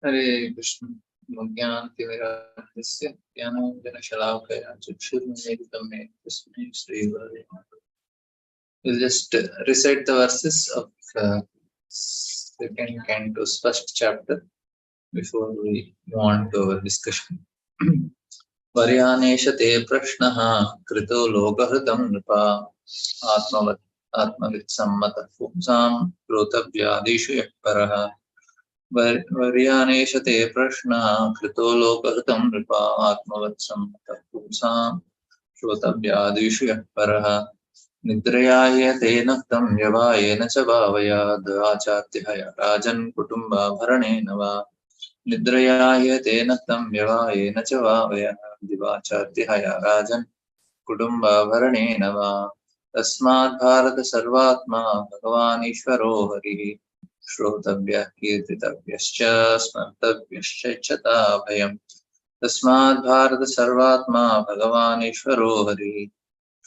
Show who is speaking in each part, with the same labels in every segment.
Speaker 1: हरे कृष्ण ज्ञानतिमिरान्धस्य ज्ञानाञ्जनशलाकया चक्षुर्मीलितं मे तस्मै श्रीगुरवे नमः. We'll just recite the verses of second canto's first chapter before we move on to our discussion. Varyanesha te prashnaha krito lokahritam nripa atmavid sammatah pumsam krotavvyadishu yakparaha. वर्यानेश ते प्रश्नः कृतो लोकहृतं नृपा आत्मवत्सम्मतः पुंसां श्रोतव्यादिषु यः परः निद्रया येन तं व्यवायेन च भावयाद् आचार्यः राजन् कुटुम्बाभरणेन वा निद्रया येन तं व्यवायेन च भावयाद् दिवाचार्यः राजन् कुटुम्बाभरणेन वा तस्मात् भारत सर्वात्मा भगवान् ईश्वरो हरिः श्रोतव्यः कीर्तितव्यश्च स्मर्तव्यश्च इच्छता भयम् तस्मात् भारत सर्वात्मा भगवान् ईश्वरो हरिः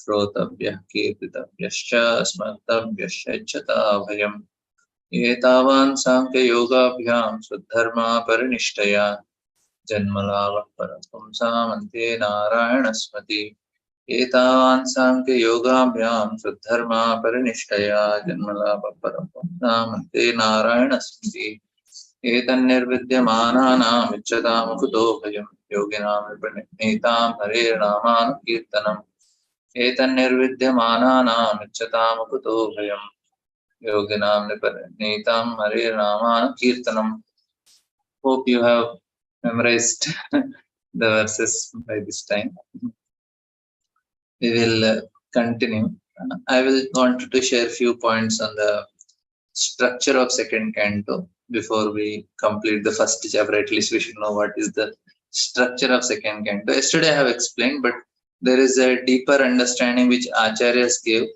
Speaker 1: श्रोतव्यः कीर्तितव्यश्च स्मर्तव्यश्च इच्छता भयम् एतावान् साङ्ख्ययोगाभ्यां स्वधर्मा परिनिष्ठया जन्मलाभः परपुंसामन्ते नारायणस्मृति एतावान् साङ्ख्ययोगाभ्यां स्वधर्मा परिनिष्ठया जन्मलाभः परपुंसामन्ते नारायणस्मृति एतन्निर्विद्यमानानाम् इच्छतामुकुतो भयम् योगिनां विपणीतां हरेर्नामानुकीर्तनम् एतन्निर्विद्यमानानाम् इच्छतामुकुतो भयम् योगिनां विपणीतां हरेर्नामानुकीर्तनम्. Hope you have memorized the verses by this time. We will continue. I will want to share few points on the structure of second canto before we complete the first chapter. At least we should know what is the structure of second canto. Yesterday I have explained, but there is a deeper understanding which acharyas gave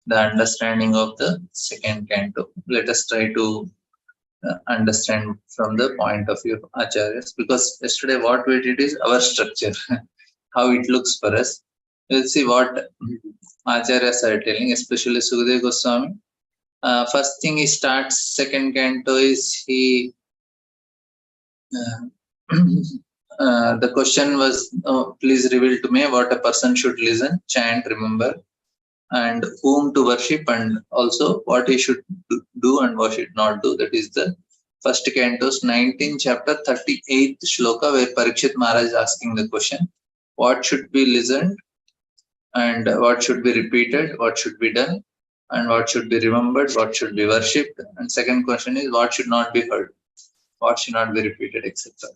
Speaker 1: the understanding of the second canto. Let us try to understand from the point of view of acharyas, because yesterday what we did is our structure, how it looks for us. We'll see what acharyas are telling, especially Sukadeva Goswami. First thing he starts second canto is the question was, please reveal to me what a person should listen, chant, remember, and whom to worship, and also what he should do and what should not do. That is the first canto's 19th chapter 38th shloka, where Parikshit Maharaj is asking the question, what should be listened and what should be repeated, what should be done, and what should be remembered, what should be worshipped. And second question is what should not be heard, what should not be repeated, etc.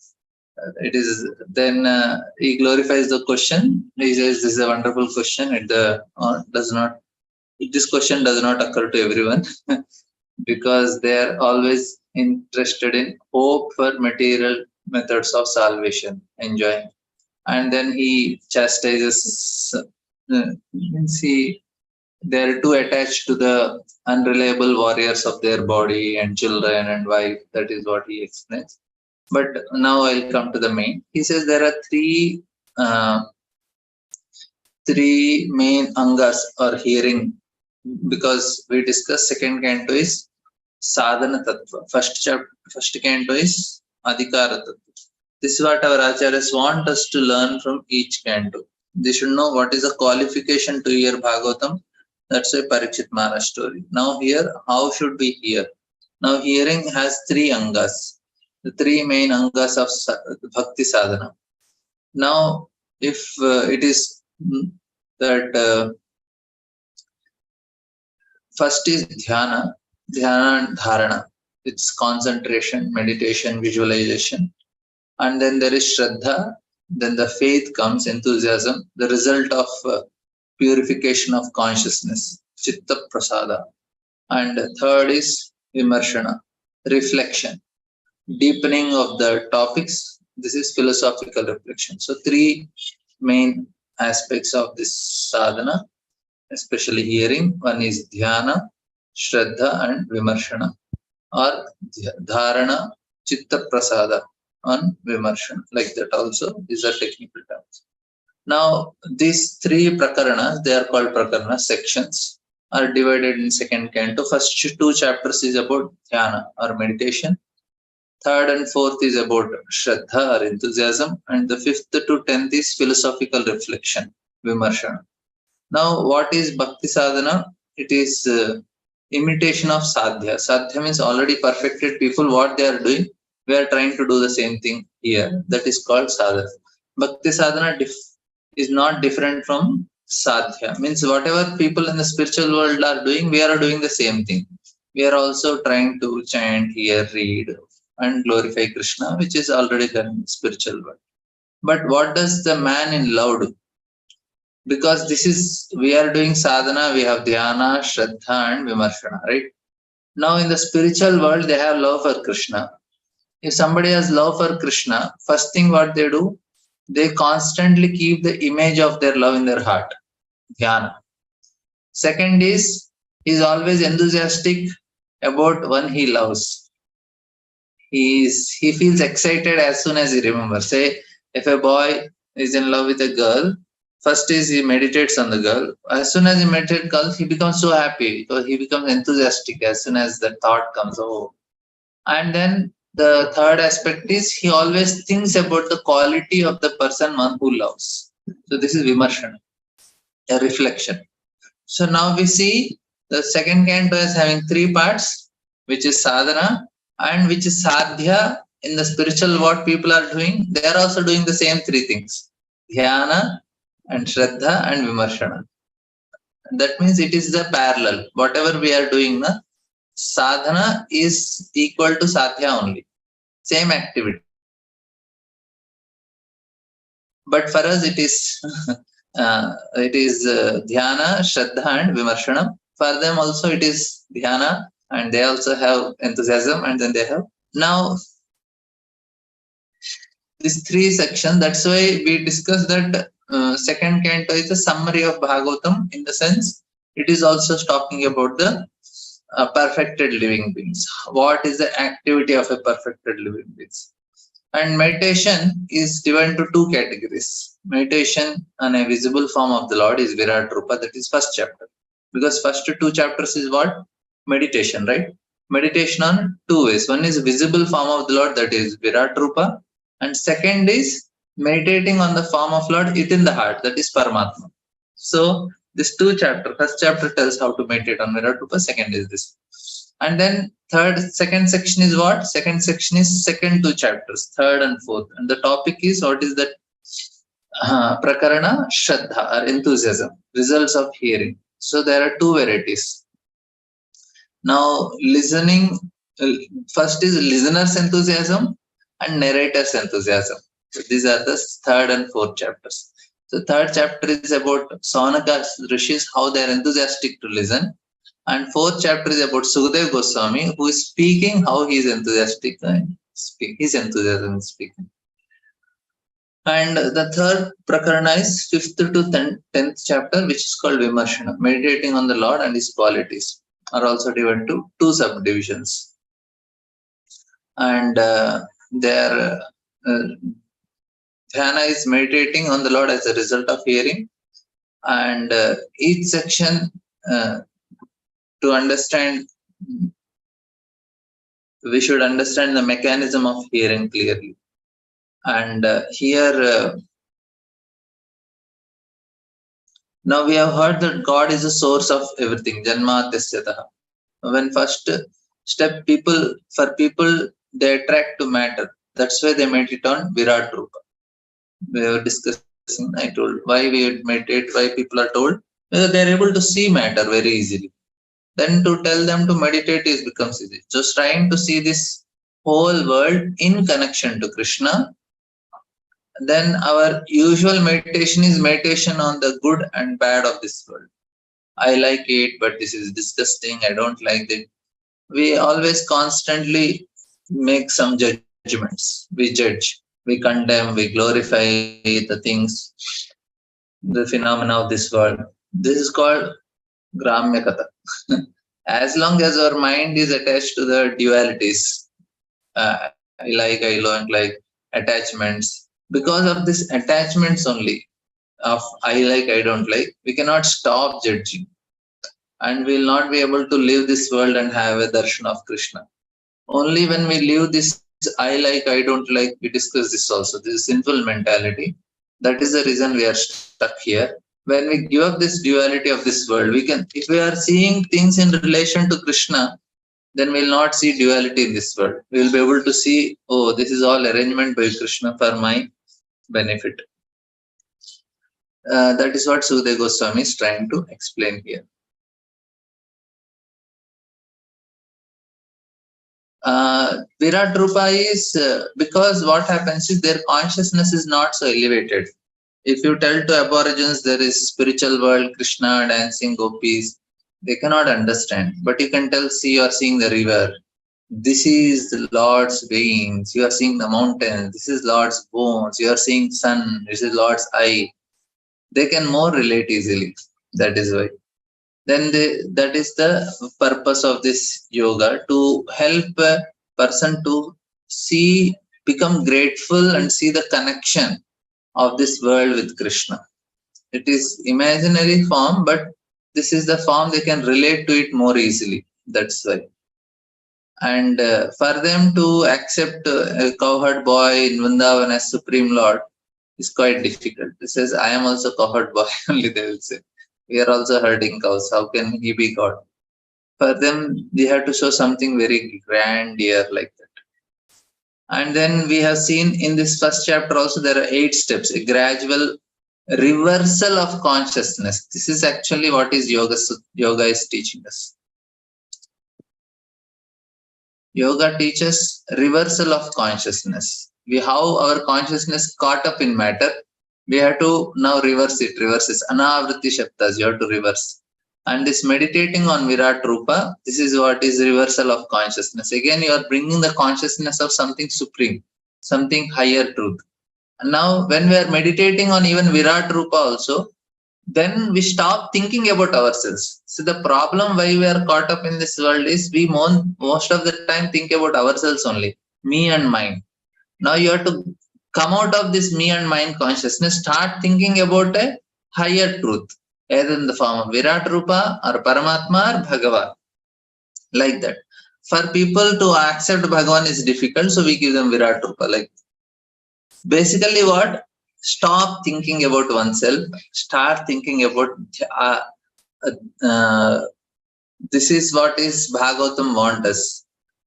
Speaker 1: It is then he glorifies the question. He says this is a wonderful question. This question does not occur to everyone because they are always interested in hope for material methods of salvation, enjoying, and then he chastises. They are too attached to the unreliable warriors of their body and children and wife. That is what he explains. But now I'll come to the main. He says there are three main angas or hearing, because we discussed second canto is sadhana tattva, first canto is adhikara tattva. This is what our acharyas want us to learn from each canto. They should know what is the qualification to hear Bhagavatam. That's why Parikshit Maharaj story. Now here, how should we hear? Now hearing has three angas, the three main angas of bhakti sadhana. Now if it is that first is dhyana and dharana. It's concentration, meditation, visualization. And then there is shraddha, then the faith comes, enthusiasm, the result of purification of consciousness, chitta prasada. And third is vimarshana, reflection, deepening of the topics. This is philosophical reflection. So three main aspects of this sadhana, especially hearing. One is dhyana, shraddha, and vimarshana, or dharana, chitta prasada, on vimarshana. Like that also, these are technical terms. Now these three prakaranas, they are called prakaranas, sections, are divided in second canto. First two chapters is about dhyana or meditation. Third and fourth is about Shraddha or enthusiasm. And the fifth to 10th is philosophical reflection, Vimarshana. Now, what is Bhakti Sadhana? It is imitation of Sadhya. Sadhya means already perfected people, what they are doing. We are trying to do the same thing here. That is called Sadhana. Bhakti Sadhana is not different from Sadhya. Means whatever people in the spiritual world are doing, we are doing the same thing. We are also trying to chant, hear, read, and glorify Krishna, which is already done in the spiritual world. But what does the man in love do? Because this is, we are doing sadhana, we have dhyana, shraddha, and vimarshana, right? Now in the spiritual world, they have love for Krishna. If somebody has love for Krishna, first thing what they do, they constantly keep the image of their love in their heart, dhyana. Second is, he is always enthusiastic about one he loves. He feels excited as soon as he remembers. Say, if a boy is in love with a girl, first is he meditates on the girl. As soon as he meditates girl, he becomes so happy. So he becomes enthusiastic as soon as the thought comes. Oh, and then the third aspect is he always thinks about the quality of the person one who loves. So this is vimarshana, a reflection. So now we see the second canto is having three parts, which is sadhana and which is sadhya. In the spiritual, what people are doing, they are also doing the same three things: dhyana and shraddha and vimarshana. That means it is the parallel. Whatever we are doing, sadhana is equal to sadhya only. Same activity. But for us, it is dhyana, shraddha, and vimarshana. For them also, it is dhyana, and they also have enthusiasm, and then they have. Now, these three sections, that's why we discussed that second canto is a summary of Bhagavatam, in the sense it is also talking about the perfected living beings. What is the activity of a perfected living beings? And meditation is divided into two categories. Meditation on a visible form of the Lord is Virat Rupa, that is first chapter. Because first two chapters is what? Meditation, right? Meditation on two ways. One is visible form of the Lord, that is Virat Rupa. And second is meditating on the form of Lord within the heart, that is Paramatma. So this two chapter, first chapter tells how to meditate on Virat Rupa, second is this. And then second section is what? Second section is second two chapters, third and fourth. And the topic is, what is that? Prakarana, Shraddha, or enthusiasm, results of hearing. So there are two varieties. Now listening, first is listener's enthusiasm and narrator's enthusiasm. So these are the third and fourth chapters. So third chapter is about Saunaka Rishis, how they are enthusiastic to listen. And fourth chapter is about Sukadeva Goswami, who is speaking, how he is enthusiastic and his enthusiasm is speaking. And the third prakarana is 5th to 10th chapter, which is called Vimarshana, meditating on the Lord and his qualities, are also divided to two subdivisions. And their dhyana is meditating on the Lord as a result of hearing. And each section, to understand, we should understand the mechanism of hearing clearly. And here, now we have heard that God is the source of everything, Janmatasyataha. When first step, for people, they attract to matter. That's why they meditate on Virat Rupa. We were discussing, I told why we meditate, why people are told, because they are able to see matter very easily. Then to tell them to meditate becomes easy. Just trying to see this whole world in connection to Krishna. Then our usual meditation is meditation on the good and bad of this world. I like it, but this is disgusting. I don't like it. We always constantly make some judgments. We judge, we condemn, we glorify the things, the phenomena of this world. This is called Gramya Katha. As long as our mind is attached to the dualities, I like, I don't like, attachments, because of this attachments only of I like, I don't like, we cannot stop judging, and we will not be able to live this world and have a darshan of Krishna. Only when we leave this I like, I don't like, we discussed this also. This is sinful mentality. That is the reason we are stuck here. When we give up this duality of this world, we can, if we are seeing things in relation to Krishna, then we'll not see duality in this world. We will be able to see, oh, this is all arrangement by Krishna for my benefit. That is what Sukadeva Goswami is trying to explain here. Virat Rupa is because what happens is their consciousness is not so elevated. If you tell to aborigines there is spiritual world, Krishna dancing gopis, they cannot understand. But you can tell, see, you are seeing the river. This is the Lord's veins. You are seeing the mountains. This is Lord's bones. You are seeing sun. This is Lord's eye. They can more relate easily. That is why. Then that is the purpose of this yoga, to help a person to see, become grateful and see the connection of this world with Krishna. It is imaginary form, but this is the form they can relate to it more easily. That's why. And for them to accept a cowherd boy in Vrindavan as Supreme Lord is quite difficult. It says, I am also cowherd boy, only they will say. We are also herding cows. How can he be God? For them, we have to show something very grand here like that. And then we have seen in this first chapter also, there are 8 steps, a gradual reversal of consciousness. This is actually what is yoga is teaching us. Yoga teaches reversal of consciousness. How our consciousness caught up in matter, we have to now reverse it. Reverses anavriti shabdas, you have to reverse. And this meditating on Virat Rupa, this is what is reversal of consciousness. Again, you are bringing the consciousness of something supreme, something higher truth. And now when we are meditating on even Virat Rupa also, then we stop thinking about ourselves. So the problem why we are caught up in this world is we most of the time think about ourselves only, me and mine. Now you have to come out of this me and mine consciousness, start thinking about a higher truth, either in the form of Virat Rupa or Paramatma or Bhagavan, like that. For people to accept Bhagavan is difficult, so we give them Virat Rupa. Like basically what? Stop thinking about oneself, start thinking about this is what is Bhagavatam want us.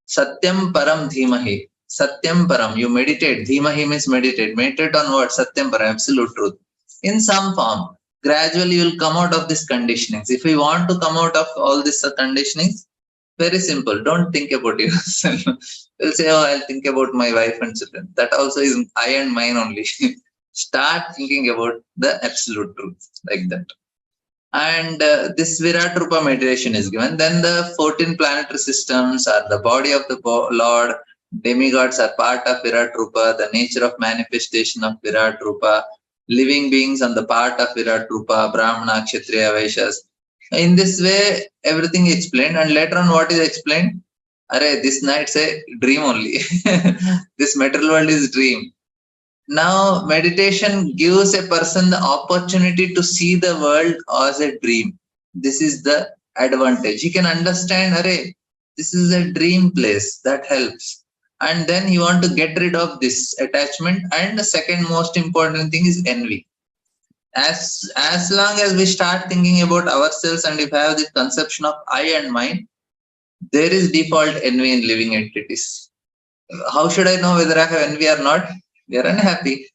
Speaker 1: Satyam param dhimahi. Satyam param. You meditate. Dhimahi means meditate. Meditate on what? Satyam param, absolute truth. In some form. Gradually you will come out of these conditionings. If we want to come out of all these conditionings, very simple. Don't think about yourself. You'll say, oh, I'll think about my wife and children. That also is I and mine only. Start thinking about the absolute truth, like that. And this Virat Rupa meditation is given. Then the 14 planetary systems are the body of the Lord. Demigods are part of Virat Rupa. The nature of manifestation of Virat Rupa. Living beings on the part of Virat Rupa. Brahmana, Kshatriya, Vaishyas. In this way, everything is explained. And later on, what is explained? Array, this night's a dream only. This material world is dream. Now, meditation gives a person the opportunity to see the world as a dream. This is the advantage. He can understand, array, this is a dream place. That helps. And then you want to get rid of this attachment. And the second most important thing is envy. As long as we start thinking about ourselves and if we have this conception of I and mine, there is default envy in living entities. How should I know whether I have envy or not? We are unhappy.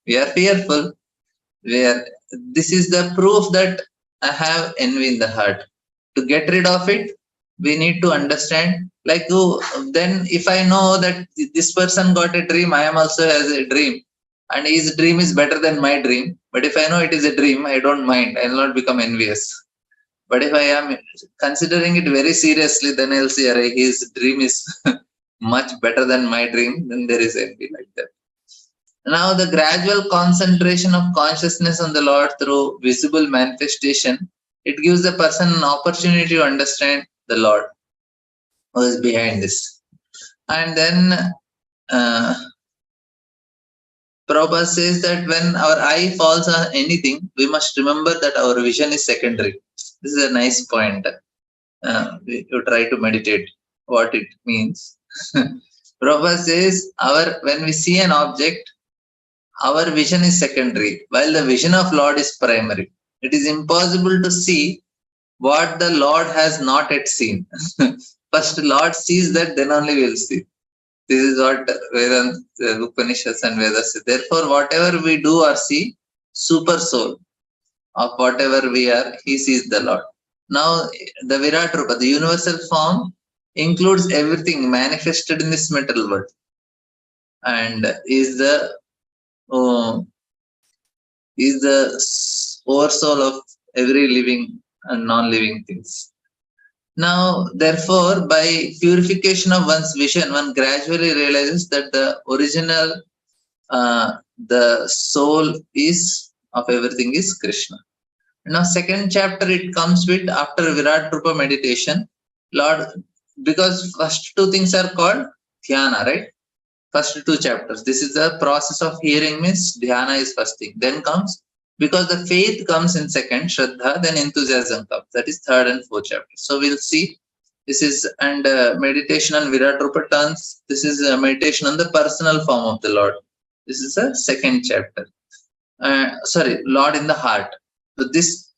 Speaker 1: We are fearful. This is the proof that I have envy in the heart. To get rid of it, we need to understand. Like, then if I know that this person got a dream, I am also has a dream. And his dream is better than my dream. But if I know it is a dream, I don't mind. I will not become envious. But if I am considering it very seriously, then I'll say, his dream is much better than my dream. Then there is envy like that. Now, the gradual concentration of consciousness on the Lord through visible manifestation, it gives the person an opportunity to understand the Lord who is behind this. And then Prabhupada says that when our eye falls on anything, we must remember that our vision is secondary. This is a nice point. You try to meditate what it means. Prabhupada says when we see an object, our vision is secondary, while the vision of Lord is primary. It is impossible to see what the Lord has not yet seen. First, Lord sees that, then only we'll see. This is what Vedanta, Upanishads and Vedas say. Therefore, whatever we do or see, super soul of whatever we are, he sees the Lord. Now, the Virat Rupa, the universal form, includes everything manifested in this material world, and is the uh, oversoul of every living and non-living things. Now, therefore, by purification of one's vision, one gradually realizes that the original, the soul is of everything is Krishna. Now, second chapter it comes with after Virat Rupa meditation, Lord, because first two things are called dhyana, right? First two chapters. This is the process of hearing means dhyana is first thing. Then comes, because the faith comes in second, Shraddha, then enthusiasm comes. That is third and fourth chapter. So we'll see. This is and meditation on Virat Rupa turns. This is meditation on the personal form of the Lord. This is the second chapter. Sorry, Lord in the heart. So this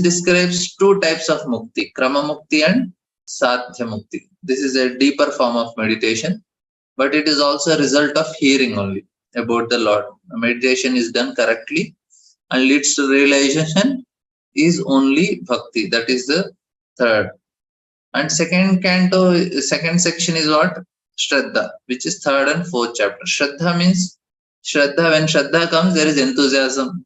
Speaker 1: describes two types of mukti, krama mukti and sadhya mukti. This is a deeper form of meditation, but it is also a result of hearing only about the Lord. Meditation is done correctly and leads to realization is only bhakti. That is the third. And second section is what? Shraddha, which is third and fourth chapter. Shraddha means Shraddha. When Shraddha comes, there is enthusiasm.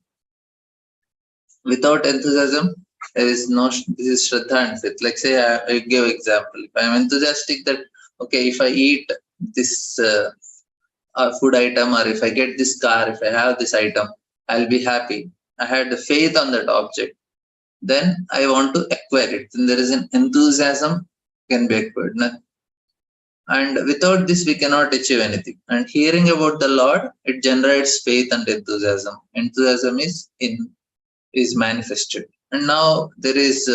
Speaker 1: Without enthusiasm, there is no. This is Shraddha and faith. Like say, I give example. If I am enthusiastic that okay, if I eat this food item, or if I get this car, if I have this item, I'll be happy. I had the faith on that object. Then I want to acquire it. Then there is an enthusiasm can be acquired. And without this, we cannot achieve anything. And hearing about the Lord, it generates faith and enthusiasm. Enthusiasm is manifested. And now there is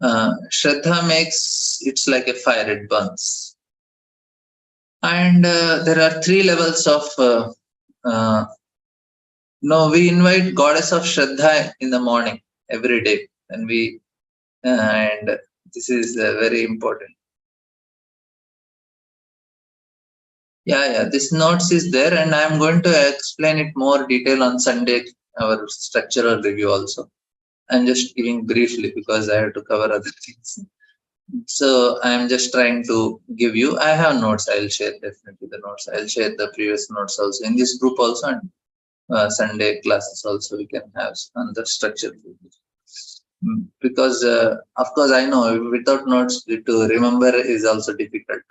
Speaker 1: Shraddha makes it's like a fire, it burns. And there are three levels of we invite goddess of Shraddha in the morning every day, and and this is very important. Yeah, this notes is there, and I'm going to explain it more detail on Sunday, our structural review also. I'm just giving briefly because I have to cover other things. So I'm just trying to give you, I have notes, I'll share definitely the notes. I'll share the previous notes also in this group also, and Sunday classes also we can have on the structure. Because of course I know without notes to remember is also difficult.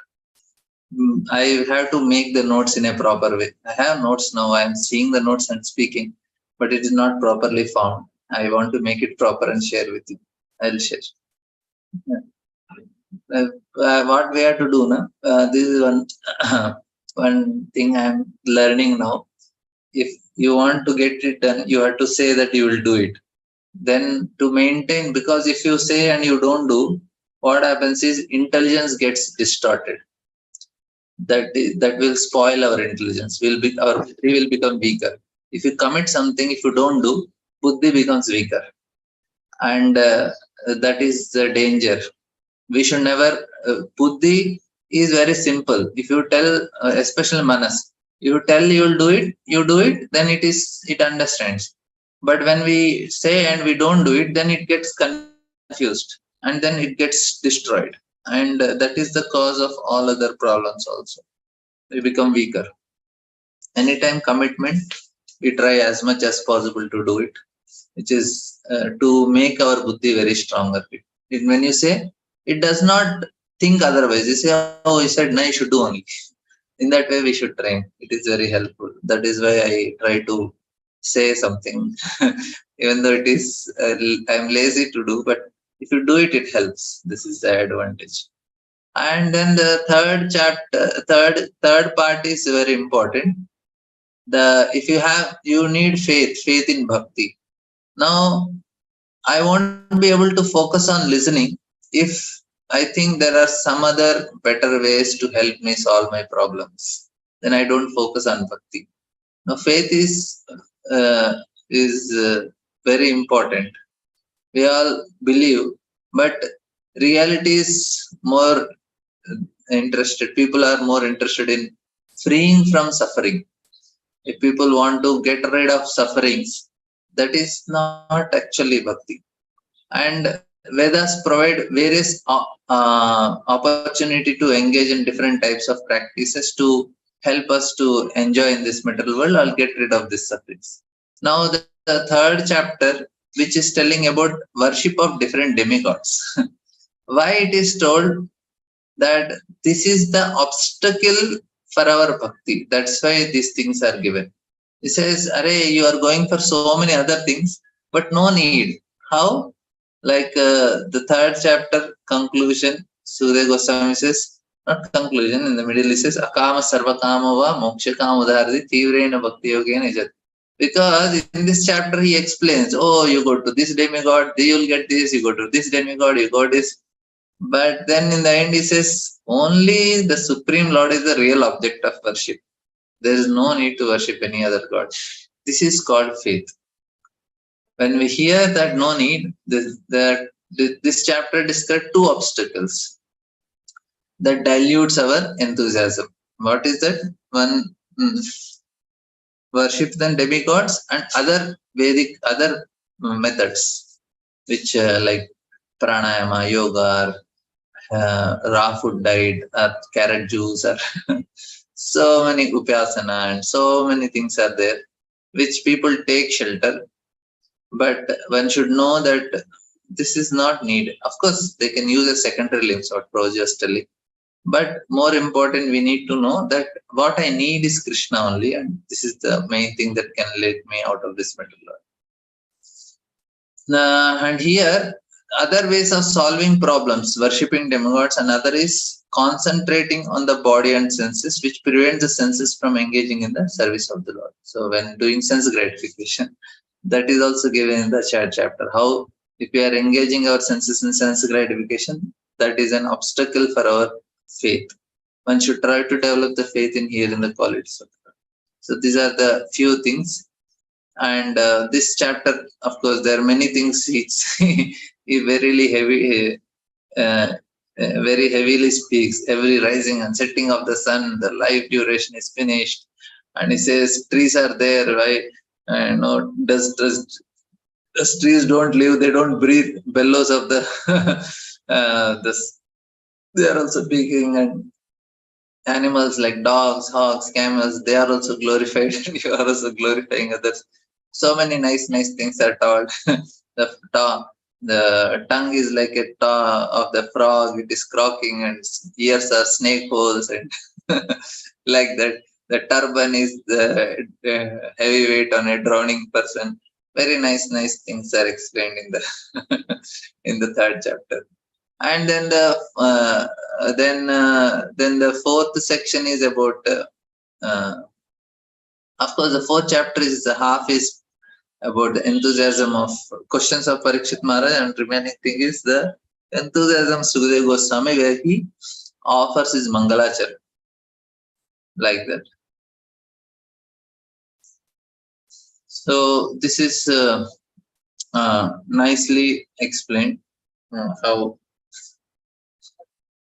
Speaker 1: I have to make the notes in a proper way. I have notes now, I am seeing the notes and speaking, but it is not properly found. I want to make it proper and share with you. I'll share. What we have to do now? This is one thing I am learning now. If you want to get it done, you have to say that you will do it. Then to maintain, because if you say and you don't do, what happens is intelligence gets distorted. That will spoil our intelligence. Our buddhi will become weaker. If you commit something, if you don't do, buddhi becomes weaker, and that is the danger. We should never. Buddhi is very simple. If you tell, especially manas, you tell you will do it, you do it, then it understands. But when we say and we don't do it, then it gets confused, and then it gets destroyed. And that is the cause of all other problems also. We become weaker. Anytime commitment, we try as much as possible to do it, which is to make our buddhi very stronger. When you say, it does not think otherwise. You say, oh, he said, no, you should do only. In that way, we should train. It is very helpful. That is why I try to say something, even though it is, I'm lazy to do, but if you do it, it helps. This is the advantage. And then the third part is very important. If you need faith in bhakti. Now, I won't be able to focus on listening if I think there are some other better ways to help me solve my problems. Then I don't focus on bhakti. Now, faith uh, is very important. We all believe, but reality is more interested. People are more interested in freeing from suffering. If people want to get rid of sufferings, that is not actually bhakti. And Vedas provide various opportunity to engage in different types of practices to help us to enjoy in this material world or get rid of these sufferings. Now, the third chapter, which is telling about worship of different demigods. Why it is told that this is the obstacle for our bhakti. That's why these things are given. He says, Array, you are going for so many other things, but no need. How? Like the third chapter conclusion, Surya Goswami says, not conclusion, in the middle he says, Akama sarva kama va moksha kama udhardi tivrena bhakti yogena jat. Because in this chapter he explains, oh, you go to this demigod, you will get this, you go to this demigod, you got this. But then in the end he says, only the Supreme Lord is the real object of worship. There is no need to worship any other god. This is called faith. When we hear that no need, this chapter describes two obstacles that dilutes our enthusiasm. What is that? One, worship then demigods, and other Vedic, other methods, which like pranayama, yoga, raw food diet, or carrot juice, or so many upasana, and so many things are there, which people take shelter. But one should know that this is not needed. Of course, they can use a secondary limbs, what Prabhuji was telling. But more important, we need to know that what I need is Krishna only, and this is the main thing that can lead me out of this material world. And here, other ways of solving problems, worshipping demigods, another is concentrating on the body and senses, which prevents the senses from engaging in the service of the Lord. So when doing sense gratification, that is also given in the chapter. How if we are engaging our senses in sense gratification, that is an obstacle for our faith. One should try to develop the faith in here in the qualities of God. So these are the few things. And this chapter, of course, there are many things. He very heavily speaks. Every rising and setting of the sun, the life duration is finished, and he says trees are there. Why? No, does trees don't live? They don't breathe. Bellows of the they are also speaking, and animals like dogs, hogs, camels, they are also glorified, and you are also glorifying others. So many nice things are told. The tongue is like a taw of the frog, it is croaking, and ears are snake holes, and like that. The turban is the heavy weight on a drowning person. Very nice things are explained in the in the third chapter. And then the fourth section is about of course the fourth chapter is the half is about the enthusiasm of questions of Parikshit Maharaj, and remaining thing is the enthusiasm Sukadeva Goswami, where he offers his Mangalachar, like that. So this is nicely explained how.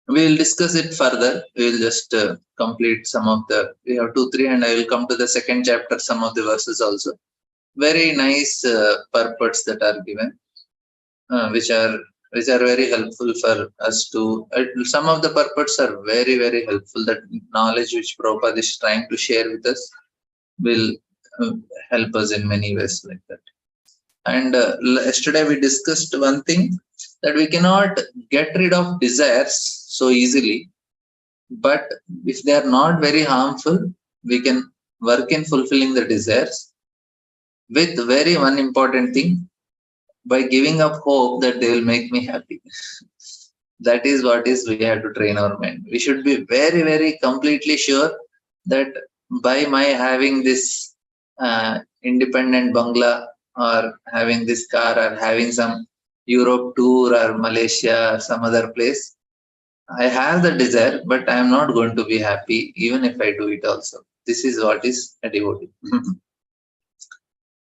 Speaker 1: We will discuss it further. We will just complete some of the. We have 2, 3, and I will come to the second chapter. Some of the verses also. Very nice purports that are given, which are very helpful for us to. Some of the purports are very helpful. That knowledge which Prabhupada is trying to share with us will help us in many ways, like that. And yesterday we discussed one thing, that we cannot get rid of desires so easily, but if they are not very harmful, we can work in fulfilling the desires with very one important thing, by giving up hope that they will make me happy. That is what is we have to train our mind. We should be very completely sure that by my having this independent bungalow, or having this car, or having some Europe tour or Malaysia or some other place, I have the desire, but I am not going to be happy even if I do it also. This is what is a devotee.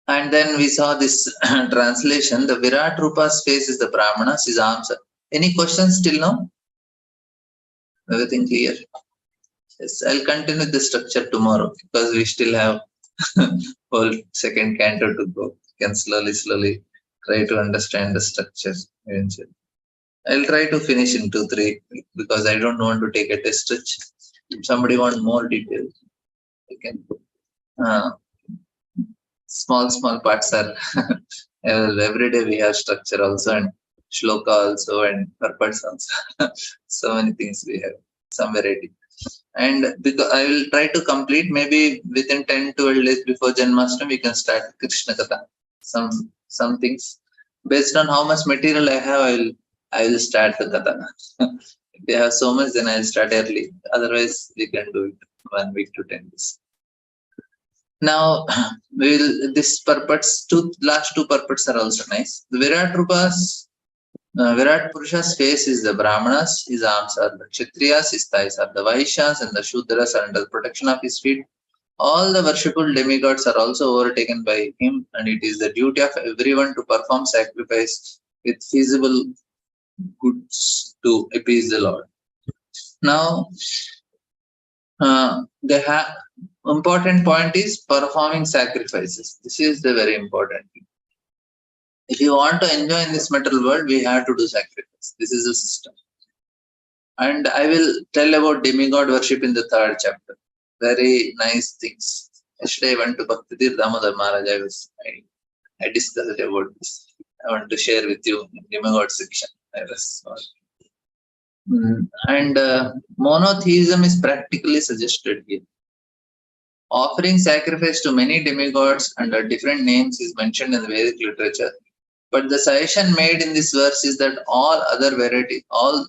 Speaker 1: And then we saw this translation. The Virat Rupa's face is the Brahmanas, his arms. Any questions till now? Everything clear? Yes, I'll continue the structure tomorrow because we still have whole second canto to go. You can slowly try to understand the structure eventually. I'll try to finish in 2-3 because I don't want to take a test stretch. If somebody want more details, you can. Uh, small parts are every day we have structure also and shloka also and purports also. So many things we have, some variety. And because I will try to complete maybe within 10-12 days before Janmashtami, we can start Krishna Katha. Some things based on how much material I have, I will start the Katha. If they have so much, then I'll start early. Otherwise, we can do it 1 week to 10 days. Now, this purports, last two purports are also nice. The Virat Purusha's face is the Brahmanas, his arms are the Kshatriyas, his thighs are the Vaishyas, and the Shudras are under the protection of his feet. All the worshipful demigods are also overtaken by him, and it is the duty of everyone to perform sacrifice with feasible goods to appease the Lord. Now, the important point is performing sacrifices. This is the very important thing. If you want to enjoy in this material world, we have to do sacrifice. This is the system. And I will tell about demigod worship in the 3rd chapter. Very nice things. Yesterday I went to Bhaktidir Damodar Maharaj. I discussed about this. I want to share with you in demigod section. And monotheism is practically suggested here. Offering sacrifice to many demigods under different names is mentioned in the Vedic literature. But the suggestion made in this verse is that all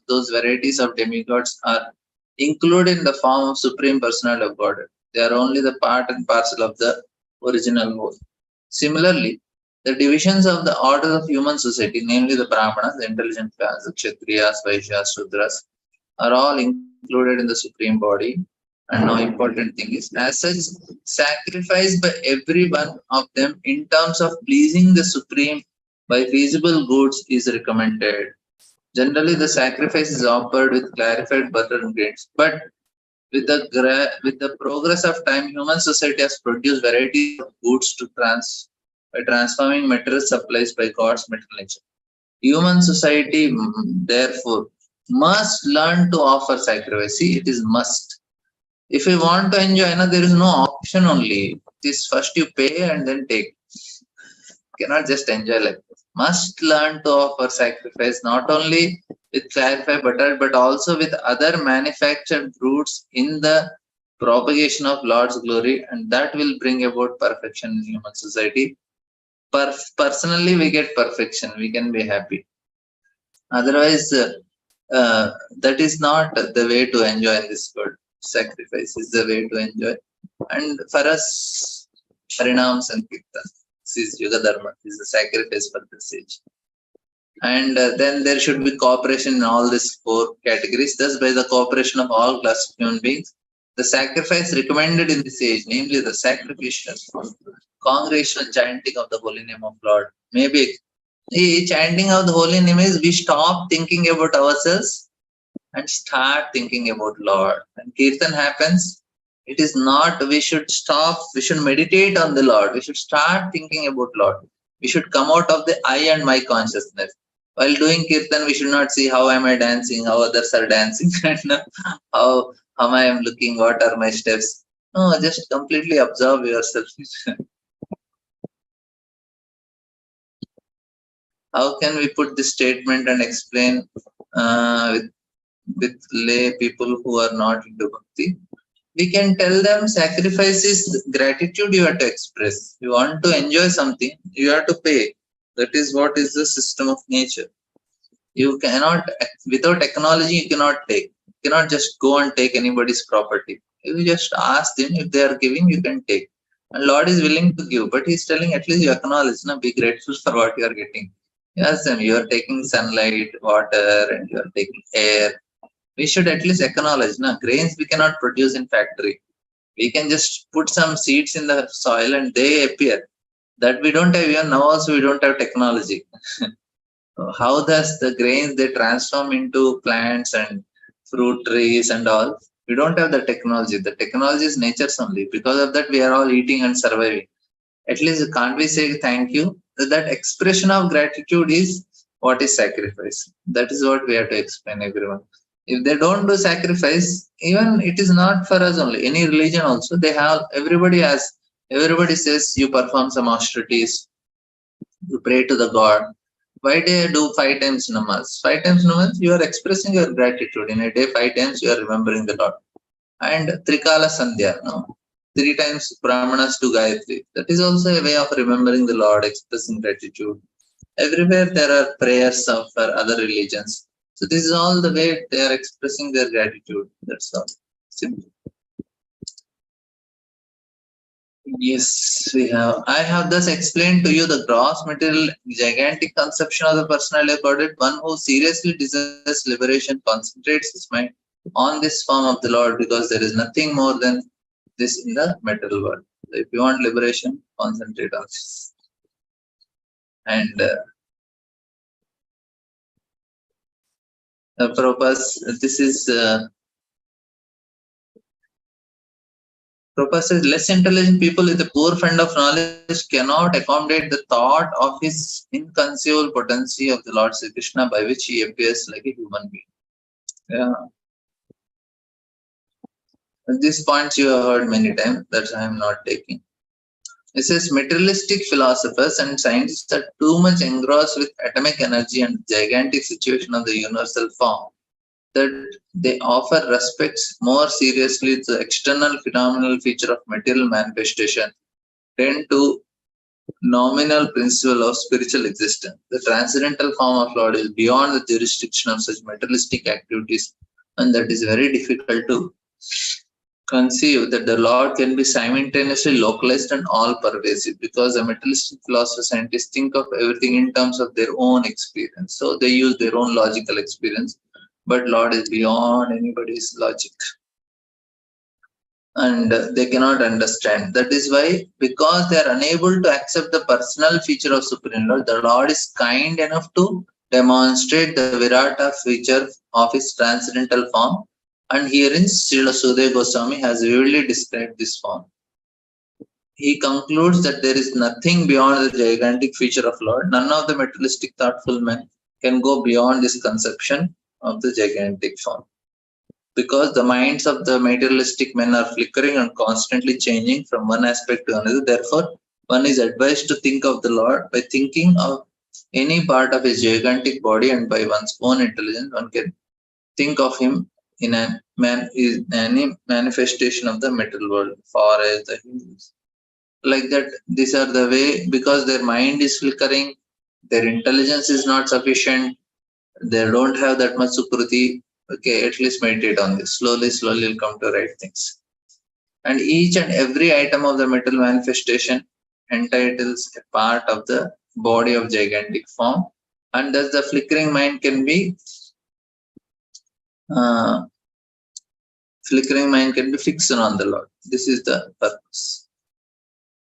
Speaker 1: those varieties of demigods are included in the form of Supreme Personality of Godhead. They are only the part and parcel of the original whole. Similarly, the divisions of the order of human society, namely the Brahmanas, the intelligent class, the Kshatriyas, Vaishyas, Shudras, are all included in the Supreme Body. And no important thing is, as such, sacrifice by every one of them in terms of pleasing the Supreme by feasible goods is recommended. Generally, the sacrifice is offered with clarified butter and grains, but with the progress of time, human society has produced varieties of goods by transforming material supplies by God's material nature. Human society, therefore, must learn to offer sacrifice. See, it is must. If you want to enjoy, there is no option only. It is first you pay and then take. You cannot just enjoy like this. Must learn to offer sacrifice not only with clarified butter but also with other manufactured fruits in the propagation of Lord's glory, and that will bring about perfection in human society. Personally, we get perfection. We can be happy. Otherwise, that is not the way to enjoy in this world. Sacrifice is the way to enjoy. And for us, Harinam Sankirtan, this is Yuga Dharma, this is the sacrifice for the sage. And then there should be cooperation in all these 4 categories. Thus, by the cooperation of all classes of human beings, the sacrifice recommended in this age, namely the sacrificial, congregational chanting of the holy name of Lord, maybe the chanting of the holy name is we stop thinking about ourselves and start thinking about Lord. And Kirtan happens, it is not we should stop, we should meditate on the Lord, we should start thinking about Lord. We should come out of the I and my consciousness. While doing Kirtan, we should not see how am I dancing, how others are dancing, and how I am looking, what are my steps. No, just completely observe yourself. How can we put this statement and explain with lay people who are not into bhakti? We can tell them sacrifice is gratitude you have to express. You want to enjoy something, you have to pay. That is what is the system of nature. You cannot, without technology, you cannot take. You cannot just go and take anybody's property. You just ask them, if they are giving, you can take. And Lord is willing to give, but He's telling at least you acknowledge, be grateful for what you are getting. You ask them, you are taking sunlight, water, and you are taking air. we should at least acknowledge, na, grains we cannot produce in factory. We can just put some seeds in the soil and they appear. That we don't have, even now also we don't have technology. How does the grains they transform into plants and fruit trees and all? We don't have the technology. The technology is nature's only. Because of that, we are all eating and surviving. At least can't we say thank you? That expression of gratitude is what is sacrifice. That is what we have to explain everyone. If they don't do sacrifice, even it is not for us only. Any religion also, they have, everybody has, everybody says you perform some austerities, you pray to the God. Why do you do 5 times namaz? 5 times namaz, you are expressing your gratitude. In a day, 5 times you are remembering the Lord. And Trikala Sandhya, no? 3 times Brahmanas to Gayatri. That is also a way of remembering the Lord, expressing gratitude. Everywhere there are prayers of for other religions. So this is all the way they are expressing their gratitude. That's all. Simple. Yes, we have. I have thus explained to you the gross material, gigantic conception of the personality of Godhead. One who seriously desires liberation concentrates his mind on this form of the Lord, because there is nothing more than this in the material world. So if you want liberation, concentrate on this. And Prabhupada, this is Prabhupada says, less intelligent people with a poor fund of knowledge cannot accommodate the thought of his inconceivable potency of the Lord Sri Krishna, by which he appears like a human being. Yeah. These points you have heard many times, that I am not taking. It says materialistic philosophers and scientists are too much engrossed with atomic energy and gigantic situation of the universal form, that they offer respects more seriously to the external phenomenal feature of material manifestation tend to nominal principle of spiritual existence. The transcendental form of Lord is beyond the jurisdiction of such materialistic activities, and that is very difficult to conceive that the Lord can be simultaneously localized and all pervasive, because the materialistic philosophers scientists think of everything in terms of their own experience. So they use their own logical experience, but Lord is beyond anybody's logic. And they cannot understand. That is why, because they are unable to accept the personal feature of Supreme Lord, the Lord is kind enough to demonstrate the Virata feature of his transcendental form. And herein Srila Sudeva Goswami has vividly described this form. He concludes that there is nothing beyond the gigantic feature of Lord. None of the materialistic thoughtful men can go beyond this conception of the gigantic form, because the minds of the materialistic men are flickering and constantly changing from one aspect to another. Therefore, one is advised to think of the Lord by thinking of any part of his gigantic body, and by one's own intelligence, one can think of him in any manifestation of the material world, far as the Hindus. Like that, these are the way, because their mind is flickering, their intelligence is not sufficient, they don't have that much sukruti. Okay, at least meditate on this. Slowly, slowly you'll come to right things. And each and every item of the material manifestation entitles a part of the body of gigantic form, and thus the flickering mind can be fixed on the Lord. This is the purpose.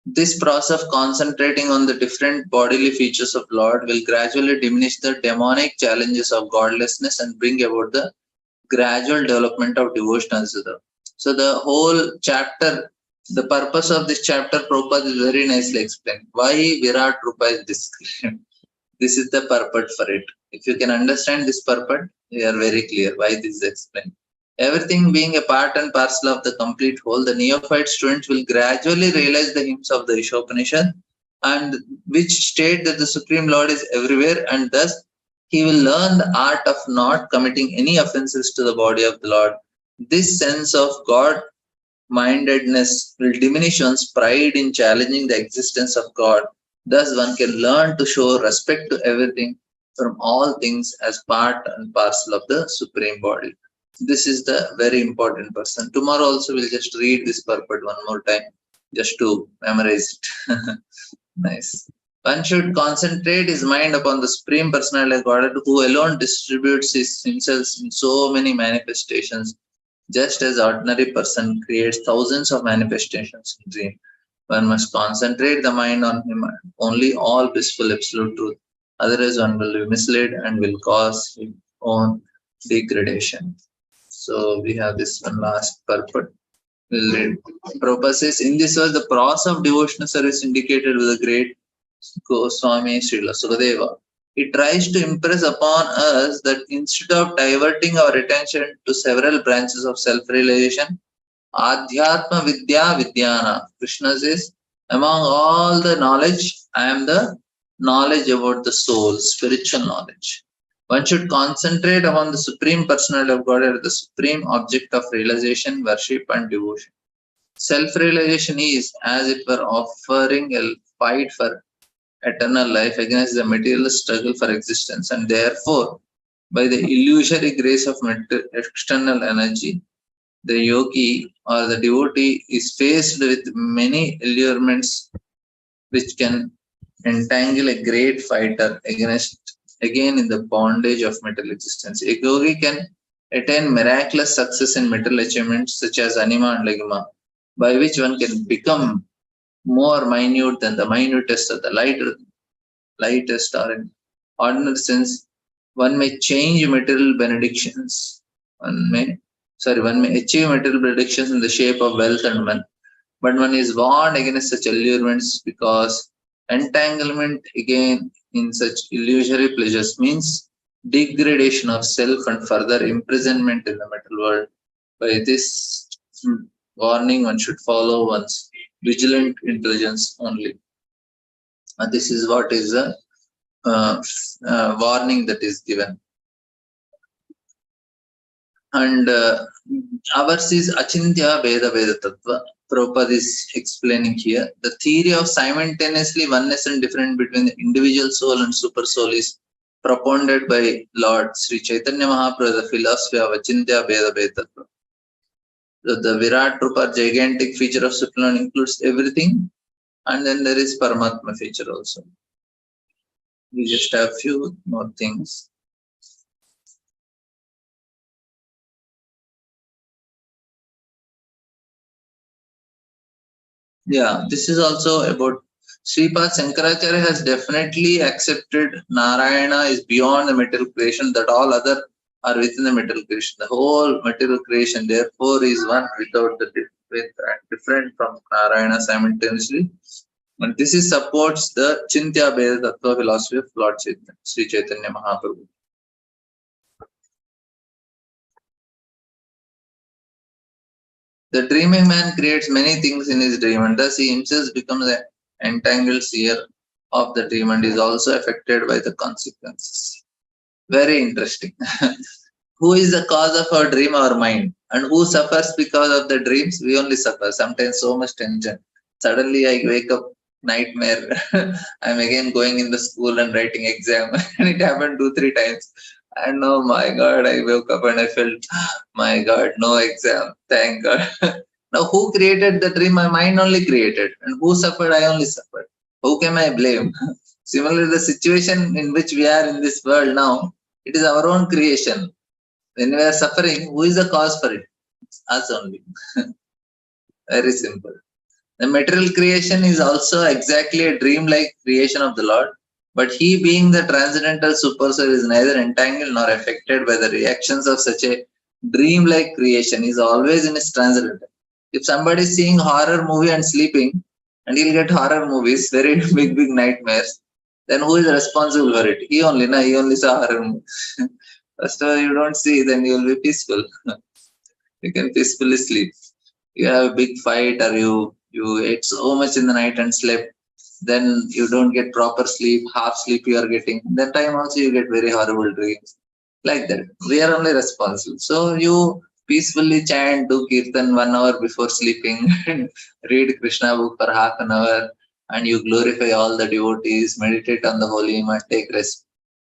Speaker 1: This process of concentrating on the different bodily features of Lord will gradually diminish the demonic challenges of godlessness and bring about the gradual development of devotional siddha. So the whole chapter, the purpose of this chapter, Prabhupada is very nicely explained. Why Virat Rupa is described. This is the purpose for it. If you can understand this purpose, we are very clear why this is explained. Everything being a part and parcel of the complete whole, the neophyte students will gradually realize the hymns of the Ishopanishad, and which state that the Supreme Lord is everywhere, and thus he will learn the art of not committing any offenses to the body of the Lord. This sense of God-mindedness will diminish one's pride in challenging the existence of God. Thus, one can learn to show respect to everything from all things as part and parcel of the Supreme Body. This is the very important person. Tomorrow also we'll just read this purport one more time, just to memorize it. Nice. One should concentrate his mind upon the Supreme Personality of Godhead, who alone distributes himself in so many manifestations, just as ordinary person creates thousands of manifestations in dream. One must concentrate the mind on him, only all blissful absolute truth. Otherwise, one will be misled and will cause his own degradation. So we have this one last purport. We'll read. Prabhupada says, in this verse, the process of devotional service indicated with the great Goswami Srila Sukadeva. He tries to impress upon us that instead of diverting our attention to several branches of self-realization, Adhyatma Vidya Vidyana, Krishna says, among all the knowledge, I am the knowledge about the soul, spiritual knowledge. One should concentrate upon the Supreme Personality of God, the supreme object of realization, worship, and devotion. Self-realization is, as it were, offering a fight for eternal life against the material struggle for existence, and therefore, by the illusory grace of external energy, the yogi or the devotee is faced with many allurements which can entangle a great fighter again in the bondage of material existence. A yogi can attain miraculous success in material achievements such as anima and lagima, by which one can become more minute than the minutest or the lightest or in ordinary sense. One may change material benedictions. One may achieve material benedictions in the shape of wealth and money. But one is warned against such allurements because entanglement again in such illusory pleasures means degradation of self and further imprisonment in the material world. By this warning, one should follow one's vigilant intelligence only. And this is what is the warning that is given. And ours is Achintya Veda Veda Tattva. Prabhupada is explaining here. The theory of simultaneously oneness and difference between the individual soul and super soul is propounded by Lord Sri Chaitanya Mahaprabhu, the philosophy of Achintya Veda Veda Tattva. The Virat Rupa, gigantic feature of Supreme includes everything, and then there is Paramatma feature also. We just have a few more things. Yeah, this is also about Sripad Shankaracharya has definitely accepted Narayana is beyond the material creation, that all other are within the material creation. The whole material creation, therefore, is one without the different from Narayana simultaneously. And this is supports the Chintya Veda Tattva philosophy of Lord Chaitanya, Sri Chaitanya Mahaprabhu. The dreaming man creates many things in his dream, and thus he himself becomes an entangled seer of the dream and is also affected by the consequences. Very interesting. Who is the cause of our dream? Our mind. And who suffers because of the dreams? We only suffer. Sometimes so much tension. Suddenly I wake up, nightmare. I'm again going in the school and writing exam. And it happened 2-3 times. And oh my God, I woke up and I felt, my God, no exam. Thank God. Now, who created the dream? My mind only created. And who suffered? I only suffered. Who can I blame? Similarly, the situation in which we are in this world now, it is our own creation. When we are suffering, who is the cause for it? It's us only. Very simple. The material creation is also exactly a dream-like creation of the Lord. But he, being the transcendental super soul, is neither entangled nor affected by the reactions of such a dream-like creation. He is always in his transcendental. If somebody is seeing horror movie and sleeping, and he'll get horror movies, very big nightmares, then who is responsible for it? He only saw horror movies. First of all, you don't see, then you will be peaceful. You can peacefully sleep. You have a big fight, or you ate so much in the night and slept, then you don't get proper sleep, half sleep you are getting. That time also you get very horrible dreams. Like that. We are only responsible. So you peacefully chant, do kirtan 1 hour before sleeping, and read Krishna book for half an hour, and you glorify all the devotees, meditate on the holy name, take rest.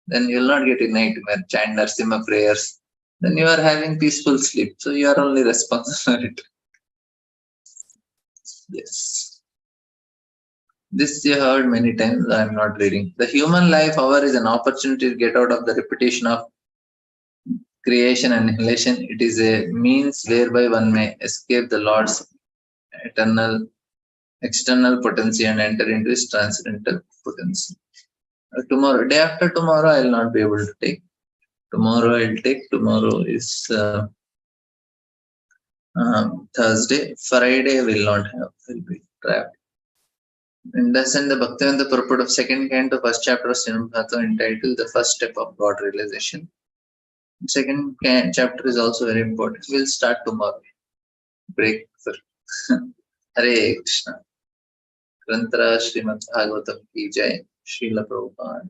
Speaker 1: Then you will not get a nightmare, chant Narsimha prayers. Then you are having peaceful sleep. So you are only responsible for it. Yes. This you heard many times. I am not reading. The human life, however, is an opportunity to get out of the repetition of creation and annihilation. It is a means whereby one may escape the Lord's eternal external potency and enter into his transcendental potency. Tomorrow, day after tomorrow, I will not be able to take. Tomorrow I'll take. Tomorrow is Thursday. Friday will not have. Will be trapped. And thus, in the Bhaktivedanta purport of second canto, first chapter of Srimad Bhagavatam, entitled "The First Step of God Realization." Second chapter is also very important. We'll start tomorrow. Break for Hare Krishna. Grantara Srimad Bhagavatam ki Jai. Srila Prabhupada.